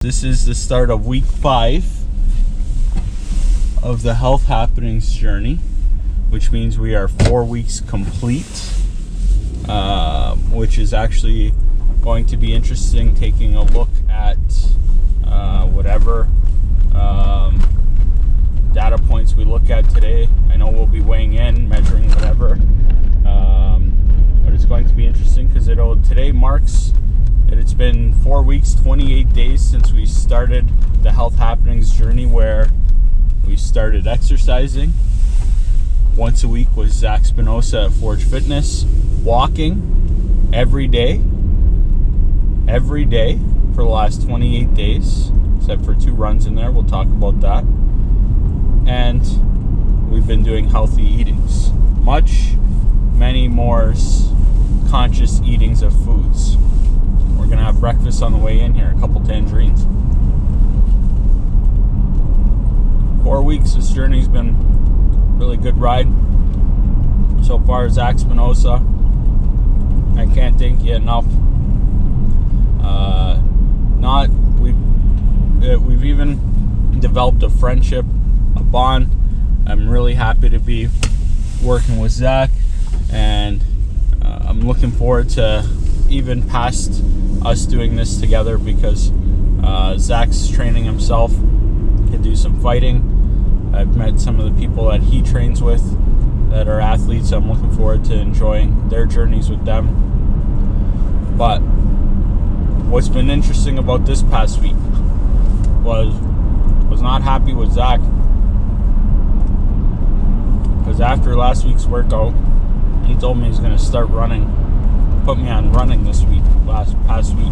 This is the start of week 5 of the Health Happenings journey, which means we are 4 weeks complete, which is actually going to be interesting, taking a look at whatever data points we look at today. I know we'll be weighing in, measuring whatever, but it's going to be interesting because today marks it's been 4 weeks, 28 days since we started the Health Happenings journey, where we started exercising once a week with Zach Spinoza at Forge Fitness, walking every day for the last 28 days, except for 2 runs in there. We'll talk about that. And we've been doing healthy eatings, many more conscious eatings of foods. We're going to have breakfast on the way in here, a couple tangerines. 4 weeks, this journey's been a really good ride. So far, Zach Spinoza, I can't thank you enough. We've even developed a friendship, a bond. I'm really happy to be working with Zach, and I'm looking forward to even past us doing this together, because Zach's training himself to do some fighting. I've met some of the people that he trains with that are athletes. I'm looking forward to enjoying their journeys with them. But what's been interesting about this past week was not happy with Zach, because after last week's workout, he told me he's going to start running, put me on running this week, past week.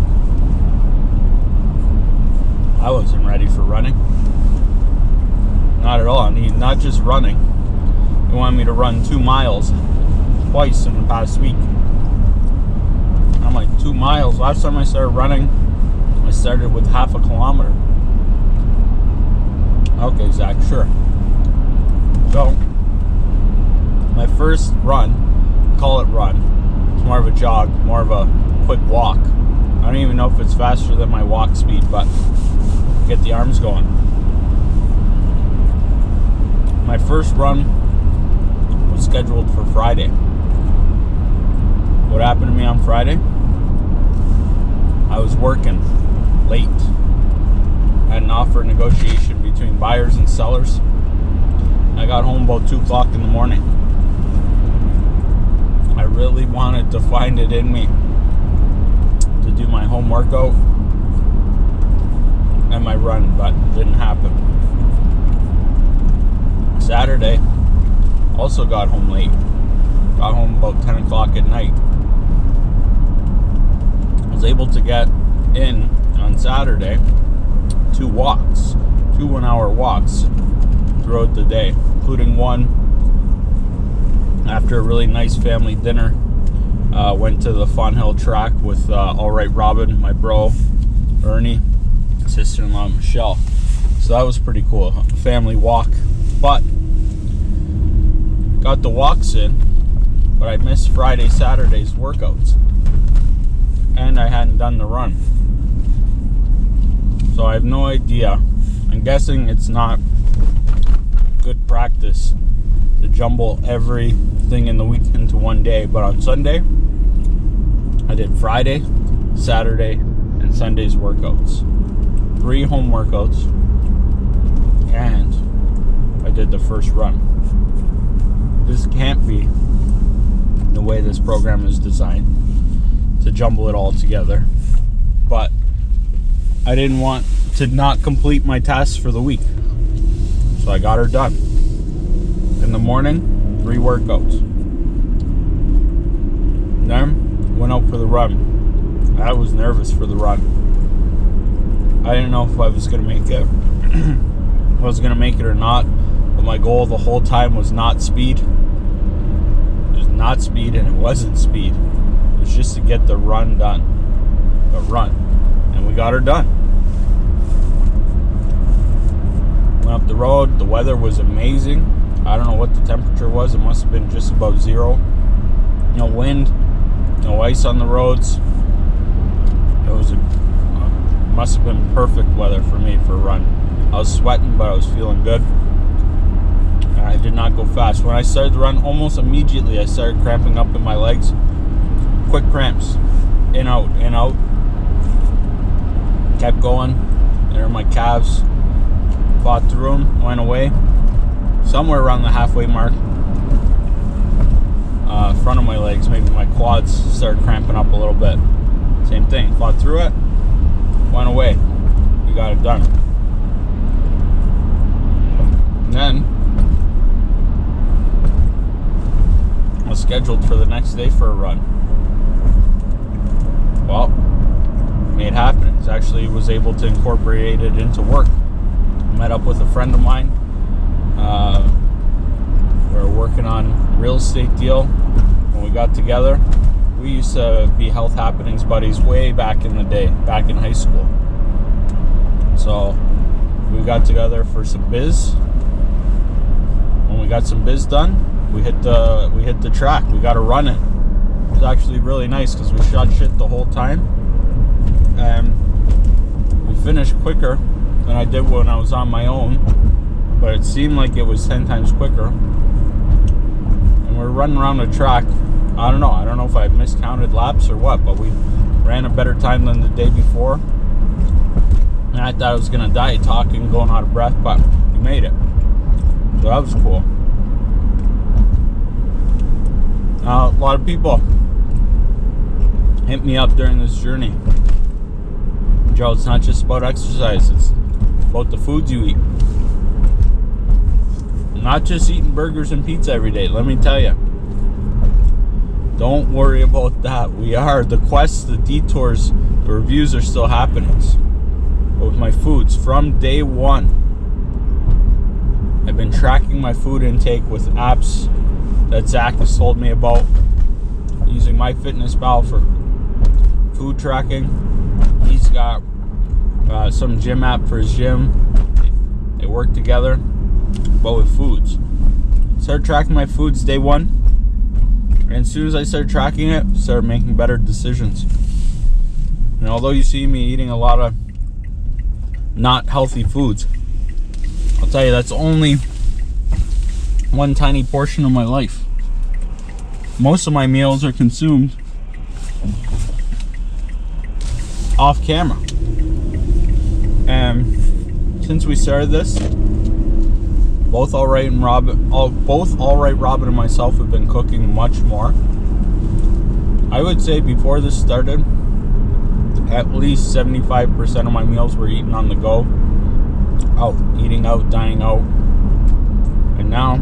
I wasn't ready for running. Not at all. I mean, not just running. He wanted me to run 2 miles twice in the past week. I'm like, 2 miles? Last time I started running, I started with half a kilometer. Okay, Zach, sure. So, my first run, call it run, it's more of a jog, more of a quick walk. I don't even know if it's faster than my walk speed, but get the arms going. My first run was scheduled for Friday. What happened to me on Friday? I was working late. I had an offer negotiation between buyers and sellers. I got home about 2 o'clock in the morning. I really wanted to find it in me to do my home workout and my run, but it didn't happen. Saturday, also got home late. Got home about 10 o'clock at night. I was able to get in on Saturday 2 walks, 2 1-hour walks throughout the day, including one after a really nice family dinner. Went to the Fawn Hill track with All Right Robin, my bro, Ernie, sister-in-law, Michelle. So that was pretty cool, a family walk. But got the walks in, but I missed Friday, Saturday's workouts. And I hadn't done the run. So I have no idea. I'm guessing it's not good practice to jumble everything in the week into one day. But on Sunday, I did Friday, Saturday, and Sunday's workouts. 3 home workouts, and I did the first run. This can't be the way this program is designed, to jumble it all together. But I didn't want to not complete my tasks for the week, so I got her done. In the morning, 3 workouts. Then went out for the run. I was nervous for the run. I didn't know if I was going to make it. If I was going to make it or not. But my goal the whole time was not speed. It was not speed, and it wasn't speed. It was just to get the run done. The run. And we got her done. Went up the road. The weather was amazing. I don't know what the temperature was. It must have been just above 0. No wind. No ice on the roads. It was a must have been perfect weather for me for a run. I was sweating, but I was feeling good. And I did not go fast. When I started to run, almost immediately I started cramping up in my legs. Quick cramps. In, out, in, out. Kept going. There are my calves. Fought through them, went away. Somewhere around the halfway mark, front of my legs, maybe my quads started cramping up a little bit. Same thing, fought through it, went away. We got it done. And then I was scheduled for the next day for a run. Well, made it happen. It actually was able to incorporate it into work. Met up with a friend of mine. We were working on a real estate deal when we got together. We used to be Health Happenings buddies way back in the day, back in high school. So we got together for some biz. When we got some biz done, we hit the track. We got to run it. It was actually really nice because we shot shit the whole time, and we finished quicker than I did when I was on my own, but it seemed like it was 10 times quicker. And we're running around the track. I don't know if I miscounted laps or what, but we ran a better time than the day before. And I thought I was gonna die talking, going out of breath, but we made it. So that was cool. A lot of people hit me up during this journey. Joe, it's not just about exercise, it's about the foods you eat. Not just eating burgers and pizza every day, let me tell you. Don't worry about that. The quests, the detours, the reviews are still happening. But with my foods, from day one, I've been tracking my food intake with apps that Zach has told me about, using MyFitnessPal for food tracking. He's got some gym app for his gym. They work together, but with foods. Started tracking my foods day one, and as soon as I started tracking it, started making better decisions. And although you see me eating a lot of not healthy foods, I'll tell you that's only one tiny portion of my life. Most of my meals are consumed off camera. And since we started this, both Allright Robin and myself have been cooking much more. I would say before this started, at least 75% of my meals were eaten on the go, eating out, dining out. And now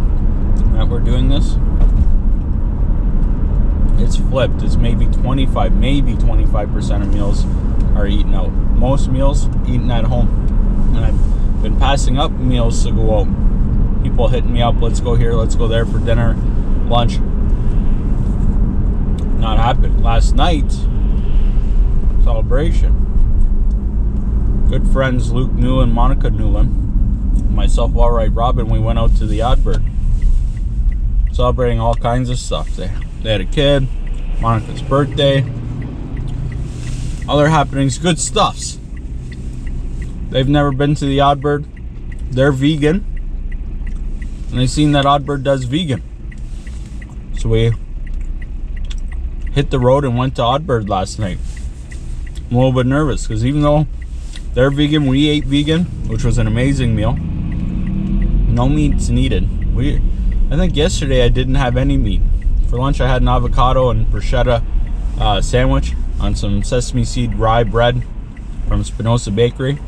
that we're doing this, it's flipped. It's maybe 25% of meals are eaten out. Most meals eaten at home. And I've been passing up meals to go out. People hitting me up, let's go here, let's go there for dinner, lunch. Not happened. Last night, celebration. Good friends Luke New and Monica Newland, myself, Allright Robin, we went out to the Oddbird, celebrating all kinds of stuff. They had a kid, Monica's birthday, other happenings, good stuffs. They've never been to the Oddbird. They're vegan, and they seen that Oddbird does vegan. So we hit the road and went to Oddbird last night. I'm a little bit nervous because even though they're vegan, we ate vegan, which was an amazing meal. No meats needed. I think yesterday I didn't have any meat. For lunch I had an avocado and bruschetta sandwich on some sesame seed rye bread from Spinoza Bakery.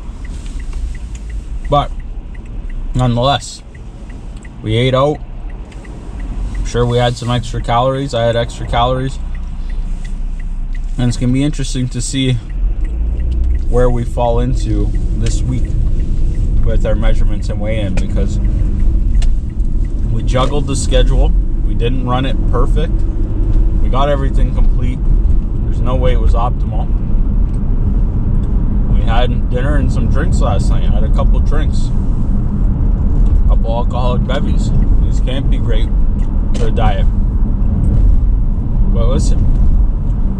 But nonetheless, we ate out. I'm sure we had some extra calories. I had extra calories. And it's going to be interesting to see where we fall into this week with our measurements and weigh-in, because we juggled the schedule. We didn't run it perfect. We got everything complete. There's no way it was optimal. We had dinner and some drinks last night. I had a couple drinks. A couple alcoholic bevies. These can't be great for a diet. But listen,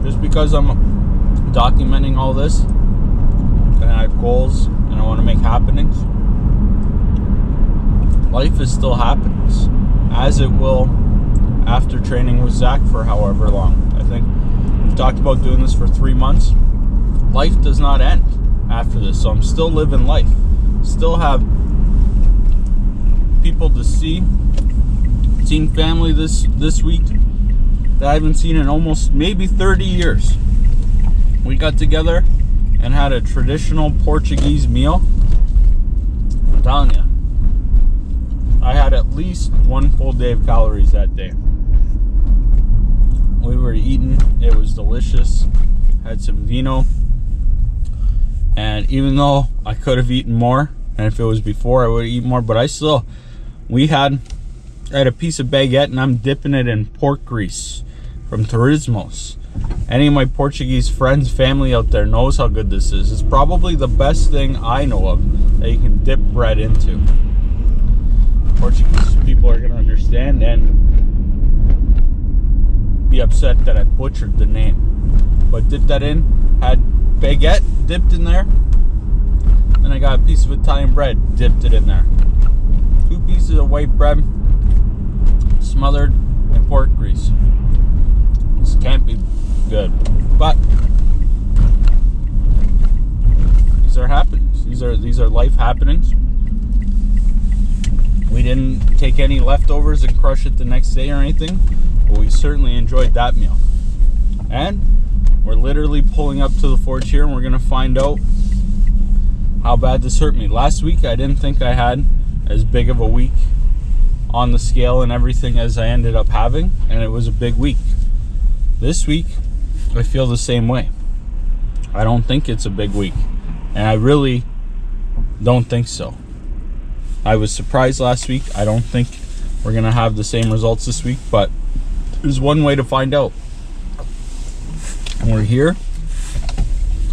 just because I'm documenting all this and I have goals and I want to make happenings, life is still happenings, as it will after training with Zach for however long. I think we've talked about doing this for 3 months. Life does not end after this, so I'm still living life. Still have people to see. Seen family this week that I haven't seen in almost maybe 30 years. We got together and had a traditional Portuguese meal. I'm telling you, I had at least 1 full day of calories that day. We were eating, it was delicious. Had some vino, and even though I could have eaten more, and if it was before I would have eaten more, but I had a piece of baguette and I'm dipping it in pork grease from Turismos. Any of my Portuguese friends, family out there knows how good this is. It's probably the best thing I know of that you can dip bread into. Portuguese people are going to understand and be upset that I butchered the name. But dipped that in, had baguette dipped in there, and I got a piece of Italian bread, dipped it in there. 2 pieces of white bread smothered in pork grease. This can't be good, but these are happenings. These are life happenings. We didn't take any leftovers and crush it the next day or anything, but we certainly enjoyed that meal. And we're literally pulling up to the forge here, and we're gonna find out how bad this hurt me. Last week I didn't think I had as big of a week on the scale and everything as I ended up having, and it was a big week. This week I feel the same way. I don't think it's a big week, and I really don't think so. I was surprised last week. I don't think we're gonna have the same results this week, but there's one way to find out. And we're here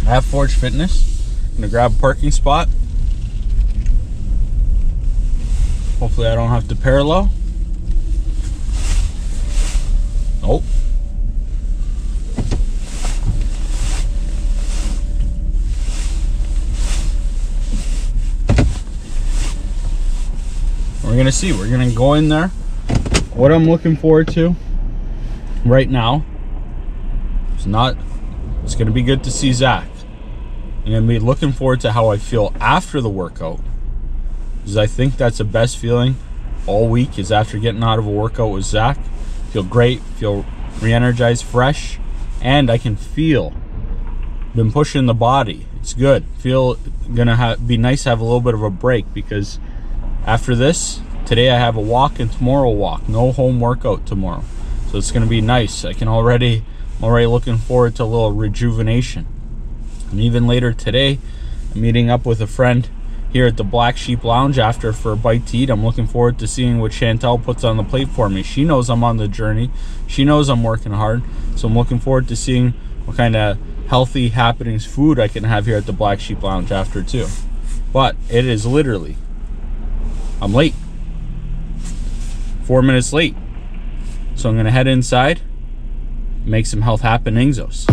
at Forge Fitness. I'm gonna grab a parking spot. Hopefully I don't have to parallel. Oh. We're gonna see. We're gonna go in there. What I'm looking forward to right now it's gonna be good to see Zach. I'm gonna be looking forward to how I feel after the workout, because I think that's the best feeling all week, is after getting out of a workout with Zach. Feel great, feel re-energized, fresh, and I can feel been pushing the body. It's good. Feel gonna be nice to have a little bit of a break, because after this, today I have a walk and tomorrow a walk. No home workout tomorrow, so it's gonna be nice. I'm already looking forward to a little rejuvenation. And even later today, I'm meeting up with a friend here at the Black Sheep Lounge for a bite to eat. I'm looking forward to seeing what Chantel puts on the plate for me. She knows I'm on the journey. She knows I'm working hard. So I'm looking forward to seeing what kind of healthy happenings food I can have here at the Black Sheep Lounge after too. But it is literally, I'm late. 4 minutes late. So I'm gonna head inside, make some health happeningsos.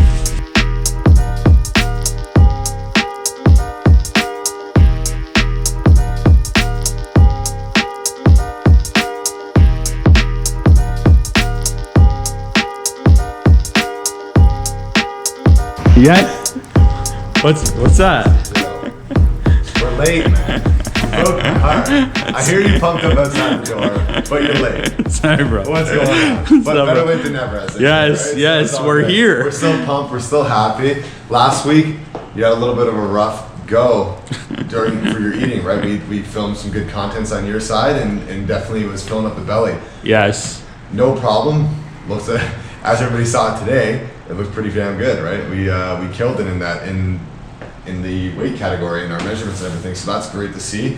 Yes. What's that? We're late, man. Alright. I hear you pumped up outside the door, but you're late. Sorry, bro. What's going on? But better late than never, as they Yes, say, right? yes, So we're good. here. We're still pumped. We're still happy. Last week, you had a little bit of a rough go for your eating, right? We filmed some good contents on your side, and definitely was filling up the belly. Yes. No problem. Looks like, as everybody saw it today, it looked pretty damn good, right? We killed it in the weight category and our measurements and everything, so that's great to see.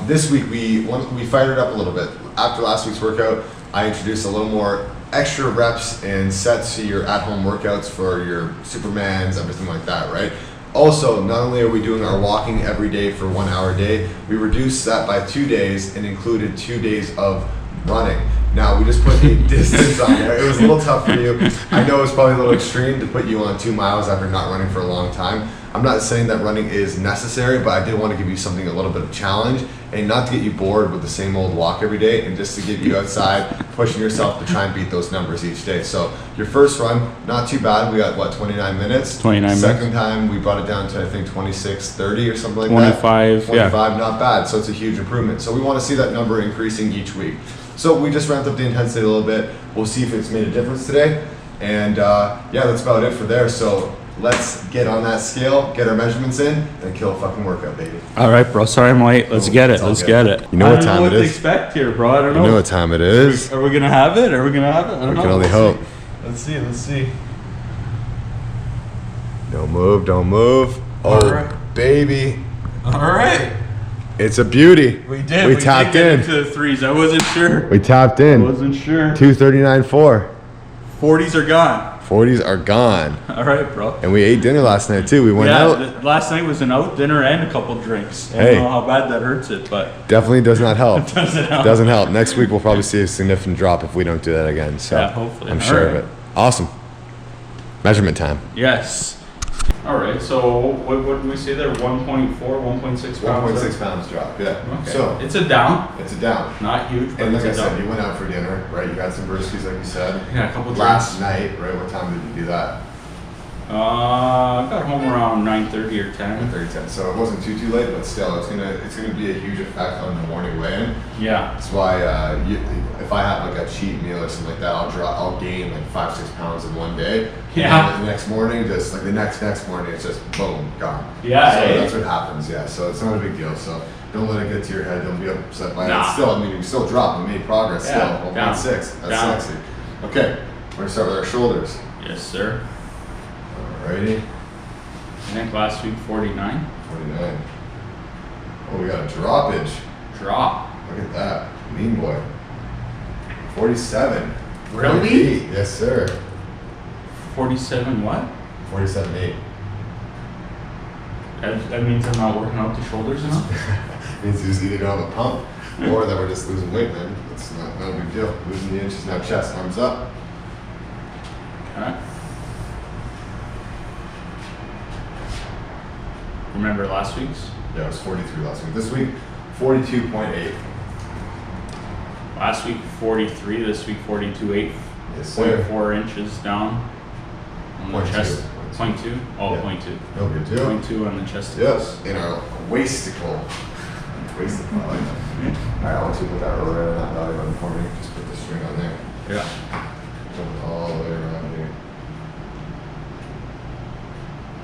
This week we fired it up a little bit. After last week's workout, I introduced a little more extra reps and sets to your at-home workouts for your Supermans, everything like that, right? Also, not only are we doing our walking every day for 1 hour a day, we reduced that by 2 days and included 2 days of running. Now, we just put a distance on there. It was a little tough for you. I know it was probably a little extreme to put you on 2 miles after not running for a long time. I'm not saying that running is necessary, but I did want to give you something, a little bit of challenge, and not to get you bored with the same old walk every day, and just to get you outside, pushing yourself to try and beat those numbers each day. So your first run, not too bad. We got, what, 29 minutes? 29 minutes. Second time, we brought it down to, I think, 26:30 or something like 25, that. 25, not bad. So it's a huge improvement. So we want to see that number increasing each week. So we just ramped up the intensity a little bit. We'll see if it's made a difference today. And yeah, that's about it for there. So let's get on that scale, get our measurements in, and kill a fucking workout, baby. All right, bro. Sorry I'm late. Let's get it. It's all Let's good. get it. You know what time I it don't know what to is? expect here, bro. I don't You know. know what time it is. Are we gonna have it? Are we gonna have it? I don't We know. can only We'll hope. see. Let's see. Let's see. Don't move, don't move. Oh, All right. baby. All right. It's a beauty. We did. We tapped did get in. into the threes. I wasn't sure. We tapped I in. wasn't sure. 239.4. 40s are gone. 40s are gone. All right, bro. And we ate dinner last night too. We went out. Last night was an out dinner and a couple drinks. I Hey. don't know how bad that hurts it, but Definitely does not help. doesn't help. Doesn't help. Next week we'll probably see a significant drop if we don't do that again. So Yeah, hopefully. I'm sure of Alright. it. Awesome. Measurement time. Yes. All right. So what did we say there? 1.4, 1.6 pounds. 1.6 pounds drop. Yeah. Okay. So It's a down. it's a down. Not huge, but And like I it's a said, down. you went out for dinner, right? You had some brewskis, like you said. Yeah, a couple Last drinks. night, right? What time did you do that? I got home around 9:30 or 10. 30:10. So it wasn't too late, but still, it's gonna be a huge effect on the morning weigh-in. Yeah. That's why if I have like a cheat meal or something like that, I'll gain like 5-6 pounds in one day. Yeah. And the next morning, just like the next morning, it's just boom, gone. Yeah, So eh? that's what happens. Yeah. So it's not a big deal. So don't let it get to your head. Don't be upset by it. Nah. Still, I mean, you still dropped. We made progress. Yeah, Still, down. 1.6. That's Down. sexy. Okay. We're gonna start with our shoulders. Yes, sir. Alrighty. I think last week 49. 49. Oh, we got a droppage. Drop. Look at that. Mean boy. 47. Really? 48. Yes, sir. 47 what? 47.8. That means I'm not working out the shoulders enough? Means you just either don't have a pump or that we're just losing weight, man. It's not a big deal. Losing the inches, now chest, arms up. Okay. Remember last week's? Yeah, it was 43 last week. This week, 42.8. Last week 43, this week 42.8. Yes, sir. 0.4 inches down on the 0.2. chest. 0.2? Oh, Yeah. 0.2. No big deal. 0.2 on the chest. Yes, in our waisticle. Waisticle, I like that. Alright, I want you to put that roller right on that belly button for me. Just put the string on there. Yeah. Jump it all the way around here.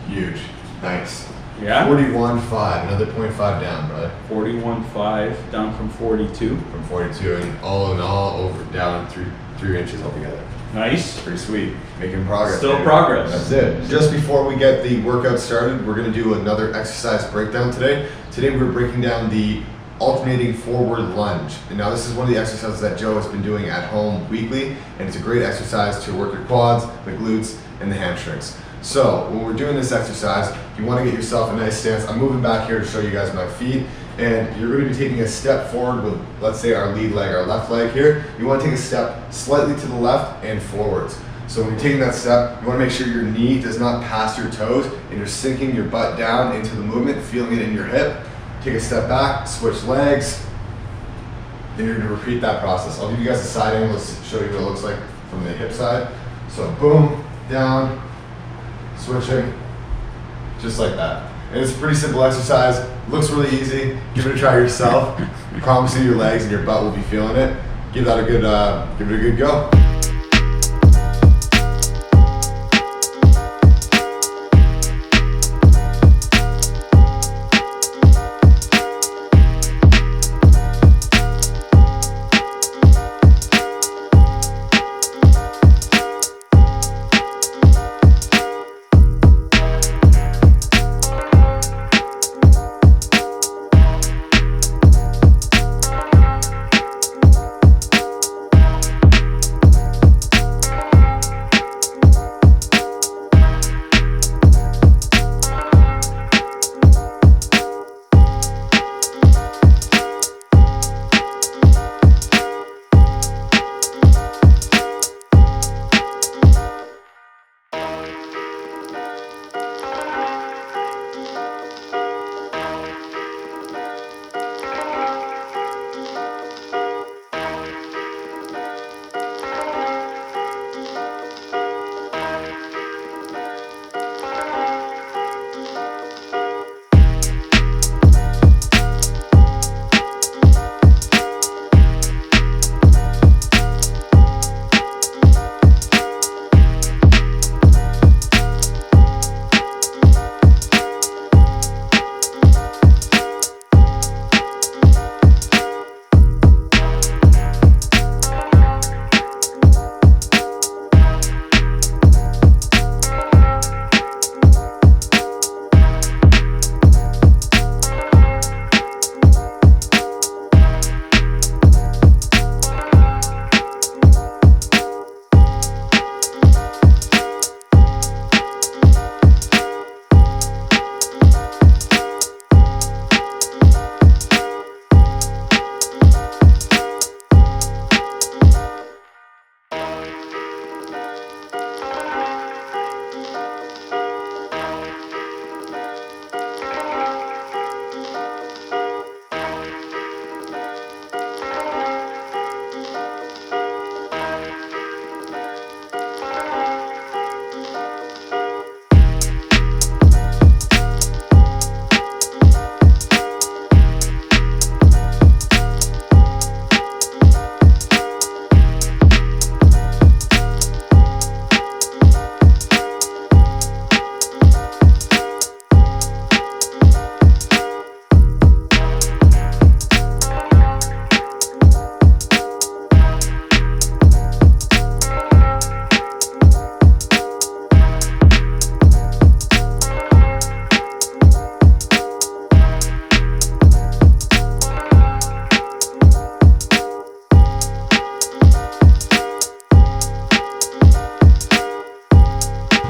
Huge. Nice. Yeah? 41.5. Another 0.5 down, brother. 41.5 down from 42. From 42, and all in all, over down 3 inches altogether. Nice. Pretty sweet. Making progress. Still baby. progress. That's it. Just before we get the workout started, we're going to do another exercise breakdown today. Today we're breaking down the alternating forward lunge. And now this is one of the exercises that Joe has been doing at home weekly, and it's a great exercise to work your quads, the glutes, and the hamstrings. So when we're doing this exercise, you want to get yourself a nice stance. I'm moving back here to show you guys my feet. And you're going to be taking a step forward with, let's say, our lead leg, our left leg here. You want to take a step slightly to the left and forwards. So when you're taking that step, you want to make sure your knee does not pass your toes and you're sinking your butt down into the movement, feeling it in your hip. Take a step back, switch legs, and you're going to repeat that process. I'll give you guys a side angle to show you what it looks like from the hip side. So boom, down, switching, just like that. And it's a pretty simple exercise. Looks really easy. Give it a try yourself. I promise you, your legs and your butt will be feeling it. Give that a good, give it a good go.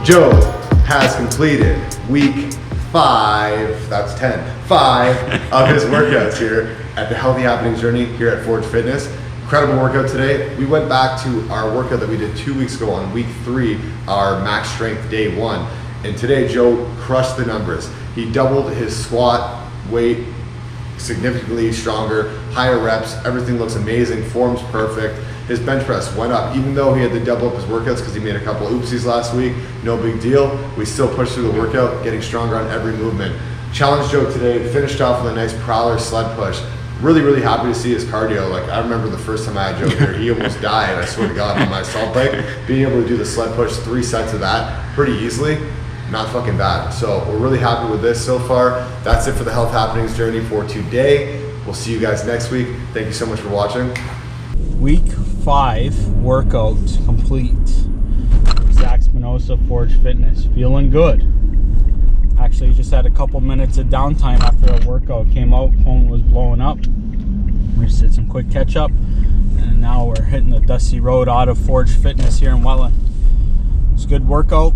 Joe has completed week 5, that's 10, 5 of his workouts here at the Healthy Happenings Journey here at Forge Fitness. Incredible workout today. We went back to our workout that we did 2 weeks ago on week 3, our max strength day 1. And today Joe crushed the numbers. He doubled his squat weight, significantly stronger, higher reps, everything looks amazing, form's perfect. His bench press went up, even though he had to double up his workouts because he made a couple oopsies last week. No big deal. We still pushed through the workout, getting stronger on every movement. Challenge Joe today, finished off with a nice prowler sled push. Really, really happy to see his cardio. Like, I remember the first time I had Joe here, he almost died, I swear to God, on my salt bike. Being able to do the sled push, 3 sets of that pretty easily, not fucking bad. So we're really happy with this so far. That's it for the Health Happenings Journey for today. We'll see you guys next week. Thank you so much for watching. Week 5 workout complete. Zach Spinoza, Forge Fitness, feeling good. Actually just had a couple minutes of downtime after a workout. Came out, phone was blowing up. We just did some quick catch up, and now we're hitting the dusty road out of Forge Fitness here in Welland. It's a good workout.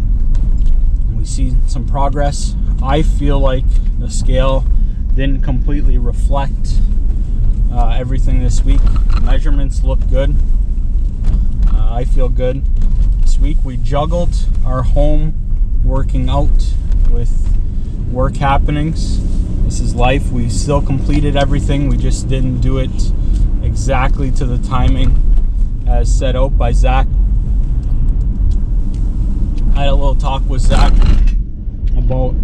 We see some progress. I feel like the scale didn't completely reflect everything this week. Measurements look good. I feel good. This week we juggled our home working out with work happenings. This is life. We still completed everything. We just didn't do it exactly to the timing as set out by Zach. I had a little talk with Zach about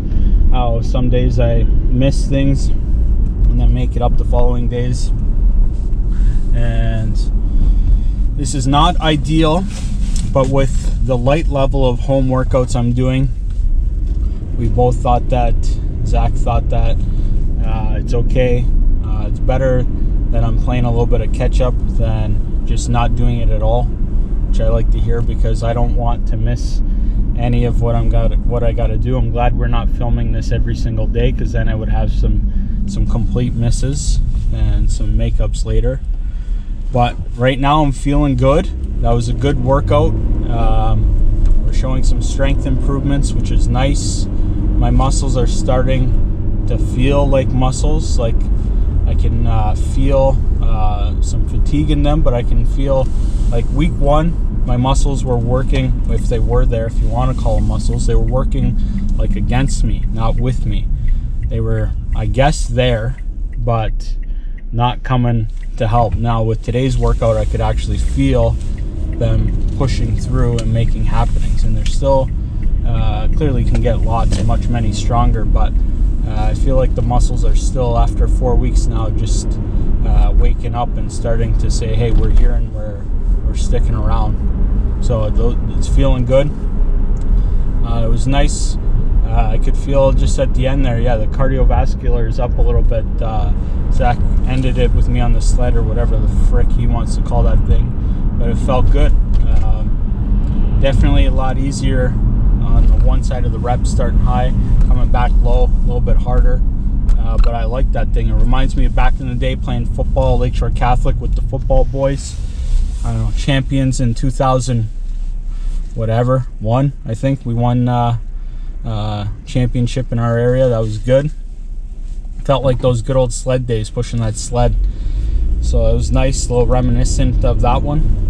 how some days I miss things and then make it up the following days. And this is not ideal, but with the light level of home workouts I'm doing, we both thought that, Zach thought that it's okay. It's better that I'm playing a little bit of catch up than just not doing it at all, which I like to hear because I don't want to miss any of what I got to do. I'm glad we're not filming this every single day, because then I would have some complete misses and some makeups later. But right now I'm feeling good. That was a good workout. We're showing some strength improvements, which is nice. My muscles are starting to feel like muscles. Like I can feel some fatigue in them, but I can feel like week 1, my muscles were working, if they were there, if you want to call them muscles, they were working like against me, not with me. They were, I guess, there, but not coming to help. Now with today's workout, I could actually feel them pushing through and making happenings, and they're still clearly can get many stronger, but I feel like the muscles are still, after 4 weeks now, just waking up and starting to say, hey, we're here and we're sticking around. So it's feeling good. It was nice. I could feel just at the end there, yeah, the cardiovascular is up a little bit. Zach ended it with me on the sled, or whatever the frick he wants to call that thing, but it felt good. Definitely a lot easier on the one side of the reps, starting high, coming back low, a little bit harder. But I like that thing. It reminds me of back in the day playing football, Lakeshore Catholic, with the football boys. I don't know, champions in 2000, whatever, one. I think we won championship in our area. That was good. Felt like those good old sled days, pushing that sled. So it was nice, a little reminiscent of that one.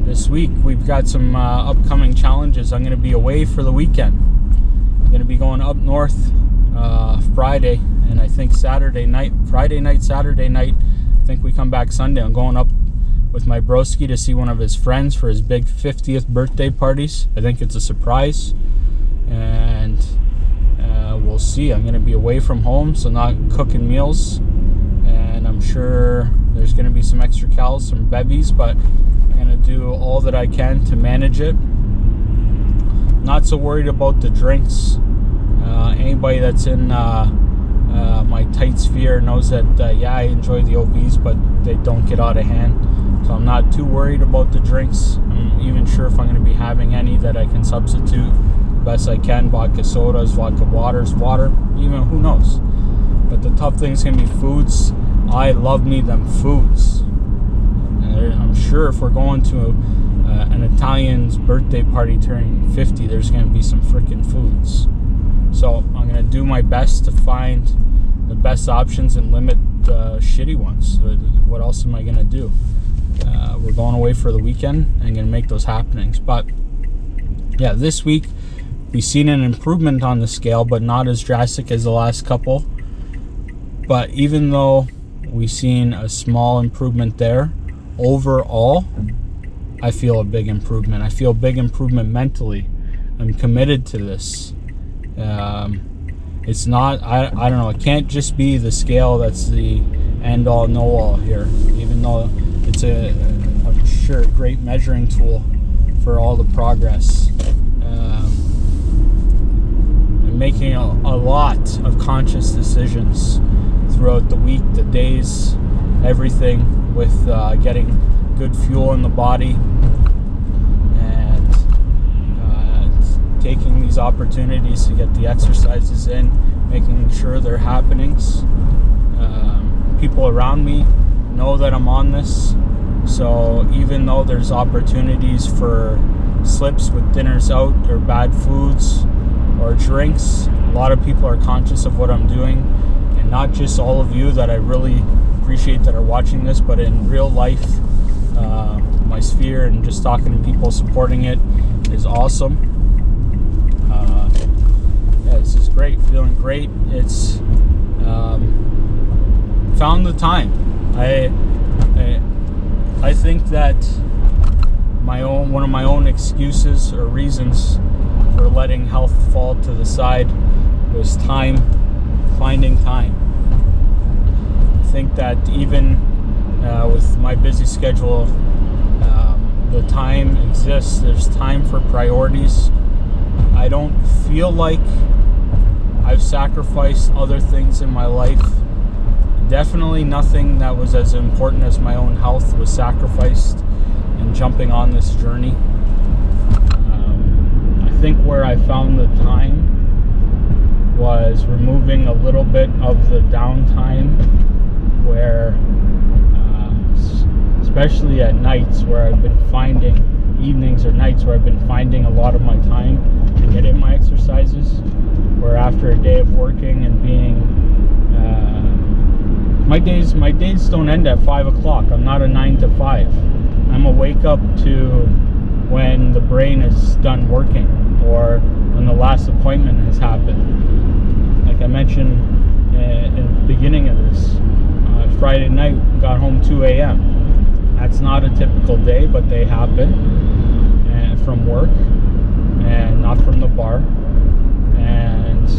This week we've got some upcoming challenges. I'm going to be away for the weekend. I'm going to be going up north Friday, and I think Saturday night, Saturday night, I think we come back Sunday. I'm going up with my broski to see one of his friends for his big 50th birthday parties. I think it's a surprise, and we'll see. I'm going to be away from home, so not cooking meals, and I'm sure there's going to be some extra calories, some bevies, but I'm going to do all that I can to manage it. Not so worried about the drinks. Anybody that's in my tight sphere knows that, yeah, I enjoy the OVs, but they don't get out of hand. So I'm not too worried about the drinks. I'm even sure if I'm going to be having any that I can substitute best I can. Vodka sodas, vodka waters, water, even who knows. But the tough thing is going to be foods. I love me them foods. And I'm sure if we're going to an Italian's birthday party turning 50, there's going to be some freaking foods. So I'm going to do my best to find the best options and limit the shitty ones. What else am I going to do? We're going away for the weekend and going to make those happenings. But yeah, this week we've seen an improvement on the scale, but not as drastic as the last couple. But even though we've seen a small improvement there, overall, I feel a big improvement. I feel a big improvement mentally. I'm committed to this. It's not, I don't know, it can't just be the scale that's the end all know all here, even though it's I'm sure a great measuring tool for all the progress. I'm making a lot of conscious decisions throughout the week, the days, everything, with getting good fuel in the body and taking these opportunities to get the exercises in, making sure they're happenings. People around me know that I'm on this, so even though there's opportunities for slips with dinners out or bad foods or drinks, a lot of people are conscious of what I'm doing, and not just all of you that I really appreciate that are watching this, but in real life, my sphere and just talking to people supporting it is awesome. Yeah, this is great, feeling great. It's found the time. I think that one of my own excuses or reasons for letting health fall to the side was time, finding time. I think that even with my busy schedule, the time exists. There's time for priorities. I don't feel like I've sacrificed other things in my life. Definitely nothing that was as important as my own health was sacrificed in jumping on this journey. I think where I found the time was removing a little bit of the downtime where, especially at nights, where I've been finding, evenings or nights where I've been finding a lot of my time to get in my exercises, where after a day of working and being my days don't end at 5 o'clock. I'm not a 9 to 5. I'm a wake up to when the brain is done working or when the last appointment has happened. Like I mentioned in the beginning of this, Friday night got home 2 a.m. That's not a typical day, but they happen, and from work and not from the bar. And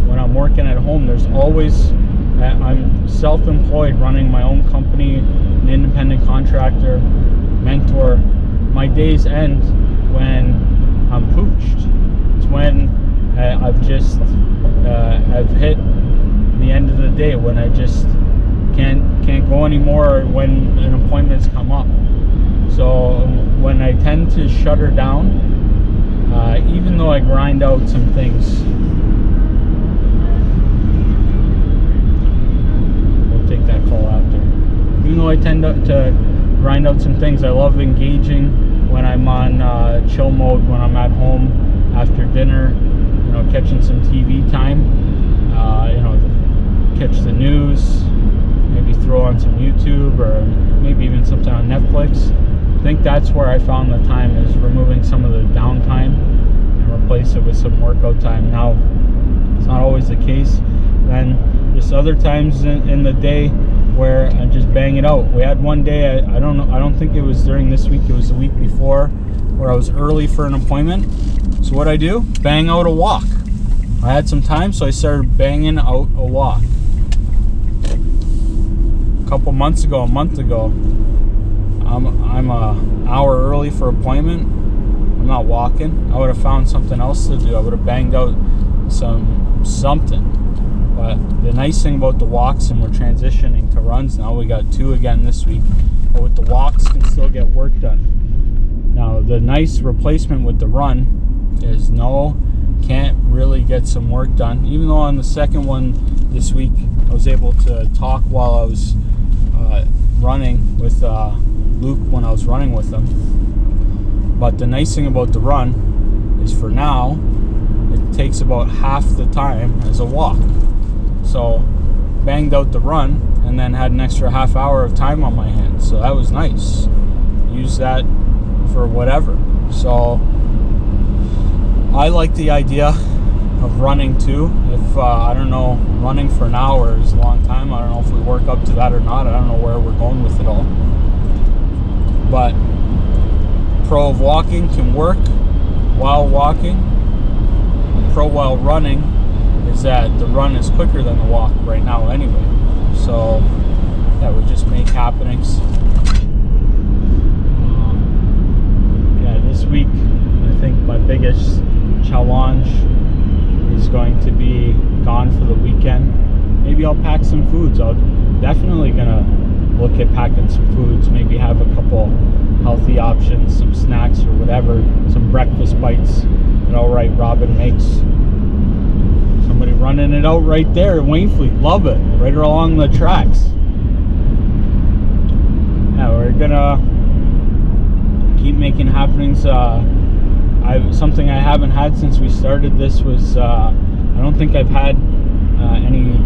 when I'm working at home, there's always, I'm self-employed, running my own company, an independent contractor, mentor. My days end when I'm pooched. It's when I've just I've hit the end of the day, when I just can't go anymore, or when an appointment's come up. So when I tend to shut her down, even though I grind out some things, we'll take that call after. Even though I tend to grind out some things, I love engaging when I'm on chill mode, when I'm at home after dinner, catching some TV time, catch the news, maybe throw on some YouTube, or maybe even something on Netflix. I think that's where I found the time, is removing some of the downtime and replace it with some workout time. Now, it's not always the case. Then there's other times in the day where I just bang it out. We had one day, I don't think it was during this week, it was the week before, where I was early for an appointment. So what I do? Bang out a walk. I had some time, so I started banging out a walk. A month ago, I'm an hour early for appointment. I'm not walking. I would have found something else to do. I would have banged out something. But the nice thing about the walks, and we're transitioning to runs now, we got 2 again this week, but with the walks can still get work done. Now the nice replacement with the run is can't really get some work done. Even though on the second one this week I was able to talk while I was running with Luke when I was running with him. But the nice thing about the run is for now, it takes about half the time as a walk. So banged out the run and then had an extra half hour of time on my hands. So that was nice. Use that for whatever. So I like the idea of running too. If I don't know, running for an hour is a long time. I don't know if we work up to that or not. I don't know where we're going with it all. But pro of walking can work while walking. Pro while running is that the run is quicker than the walk right now anyway. So that would just make happenings. This week I think my biggest challenge is going to be gone for the weekend. Maybe I'll pack some foods. I'm definitely gonna look at packing some foods, maybe have a couple healthy options, some snacks or whatever, some breakfast bites that Alright Robin makes. Somebody running it out right there in Wainfleet, love it, right along the tracks. Yeah, we're gonna keep making happenings. Something I haven't had since we started this was I don't think I've had any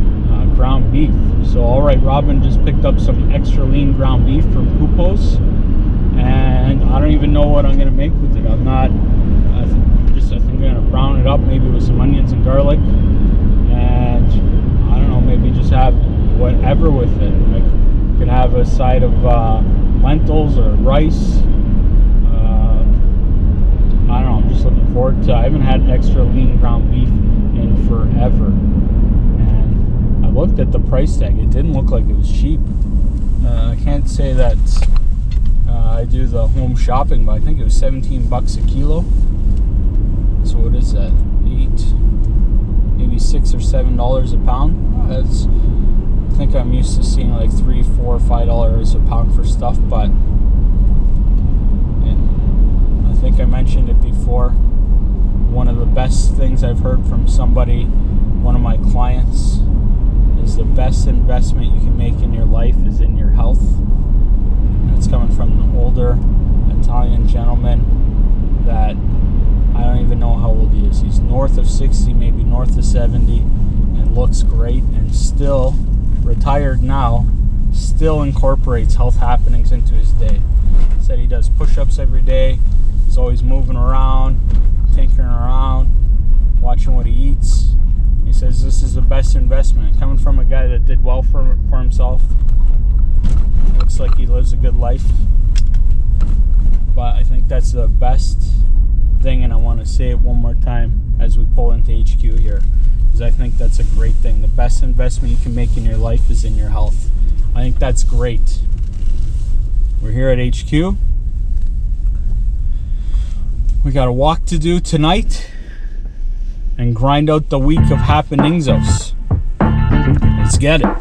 ground beef. So Alright Robin just picked up some extra lean ground beef from Pupo's, and I don't even know what I'm gonna make with it. I think I'm gonna brown it up maybe with some onions and garlic, and I don't know, maybe just have whatever with it. Like, could have a side of lentils or rice. I don't know, I'm just looking forward to. I haven't had extra lean ground beef in forever, and I looked at the price tag. It didn't look like it was cheap. I can't say that I do the home shopping, but I think it was $17 a kilo. So what is that? Maybe $6 or $7 a pound. I think I'm used to seeing like $3, $4, $5 a pound for stuff, but I think I mentioned it before. One of the best things I've heard from somebody, one of my clients, is the best investment you can make in your life is in your health. And it's coming from an older Italian gentleman that I don't even know how old he is. He's north of 60, maybe north of 70, and looks great, and still retired now, still incorporates health happenings into his day. He said he does push-ups every day. He's always moving around, tinkering around, watching what he eats. He says this is the best investment. Coming from a guy that did well for himself, looks like he lives a good life. But I think that's the best thing, and I want to say it one more time as we pull into HQ here, because I think that's a great thing. The best investment you can make in your life is in your health. I think that's great. We're here at HQ. We got a walk to do tonight and grind out the week of happenings. Let's get it.